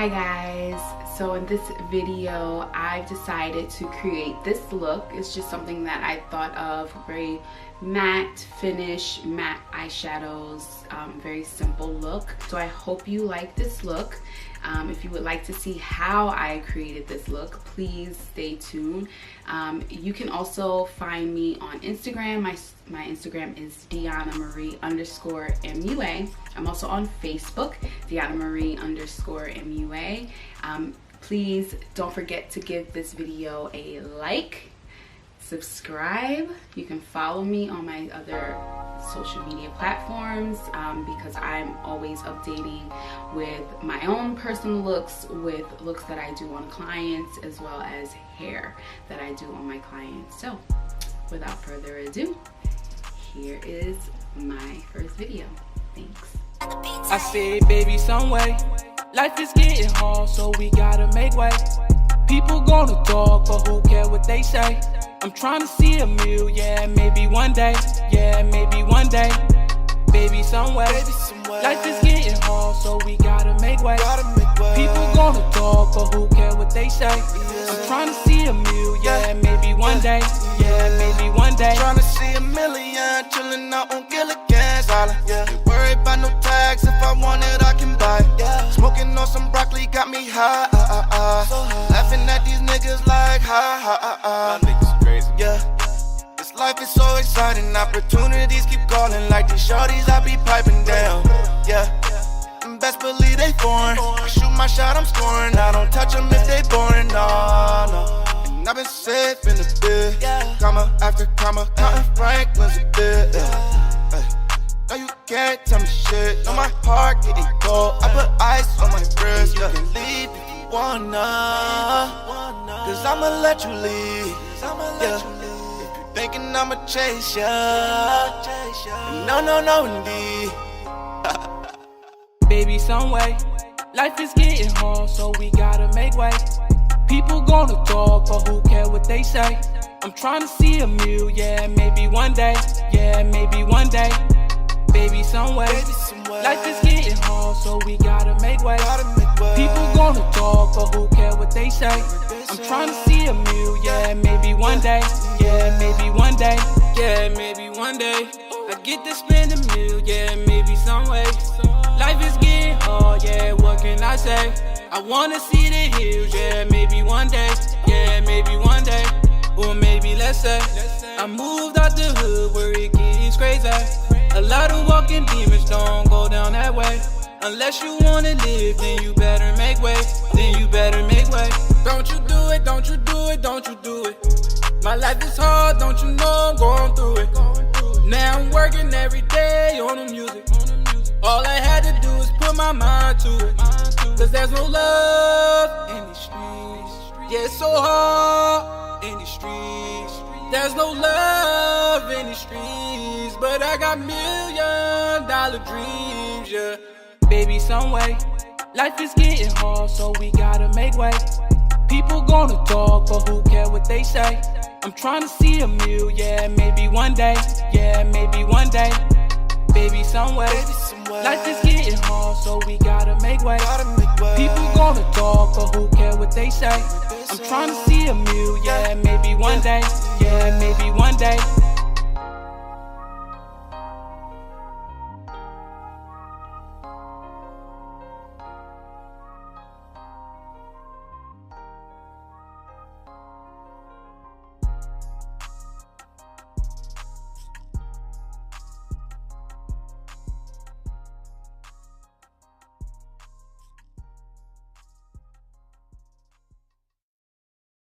Hi guys, so in this video I've decided to create this look. It's just something that I thought of, very matte finish, matte eyeshadows, very simple look. So I hope you like this look. If you would like to see how I created this look, please stay tuned. You can also find me on Instagram. My Instagram is DeannaMarie_MUA. I'm also on Facebook, DeannaMarie_MUA. Please don't forget to give this video a like, subscribe. You can follow me on my other social media platforms because I'm always updating with my own personal looks, with looks that I do on clients, as well as hair that I do on my clients. So without further ado, here is my first video. Thanks. I said, baby, Someway, life is getting hard, so we gotta make way. People gonna talk, but who care what they say? I'm trying to see a meal, yeah, maybe one day, yeah, maybe one day. Baby, Someway, life is getting hard, so we gotta make way. People gonna talk, but who care what they say? I'm trying to see a meal, yeah, maybe one day, yeah, maybe one day. Trying to see a million, chilling out on Gilligan's Island. Ain't worried about no tax, if I want it, I can buy it. Smoking on some broccoli got me high. Laughing at these niggas like ha. Niggas crazy. Yeah. This life is so exciting, opportunities keep calling. Like these shorties, I be piping down. Yeah. And best believe they foreign. I shoot my shot, I'm scoring. I don't touch them if they boring, no. And I've been safe in the bed, comma after comma, counting Franklin's a bit. No, you can't tell me shit. No, my heart getting cold. I put ice on my wrist. You can leave if you wanna, cause I'ma let you leave. If you thinking I'ma chase ya, no, indeed. Baby, Someway, life is getting hard, so we gotta make way. People gonna talk, but who care what they say? I'm trying to see a meal, yeah, maybe one day, yeah, maybe one day. Baby, Someway, life is getting hard, so we gotta make way. People gonna talk, but who care what they say? I'm trying to see a meal, yeah, maybe one day, yeah, maybe one day, yeah, maybe one day. I get to spend a meal, yeah, maybe some way. Life is getting hard, yeah, what can I say? I wanna see the hills, yeah, maybe one day, yeah, maybe one day. Or maybe let's say I moved out the hood where it gets crazy. A lot of walking demons don't go down that way. Unless you wanna live, then you better make way. Then you better make way. Don't you do it, don't you do it, don't you do it. My life is hard, don't you know I'm going through it. Now I'm working every day on the music. All I had to do is put my mind to it. Cause there's no love in these streets. Yeah, it's so hard in these streets. There's no love in these streets, but I got $1 million dreams, yeah. Baby, Someway, life is getting hard, so we gotta make way. People gonna talk, but who care what they say? I'm trying to see a meal, yeah, maybe one day, yeah, maybe one day. Baby, Someway, life is getting hard, so we gotta make way. People gonna talk, but who care what they say? I'm trying to see a meal, yeah, maybe one day, yeah, maybe one day.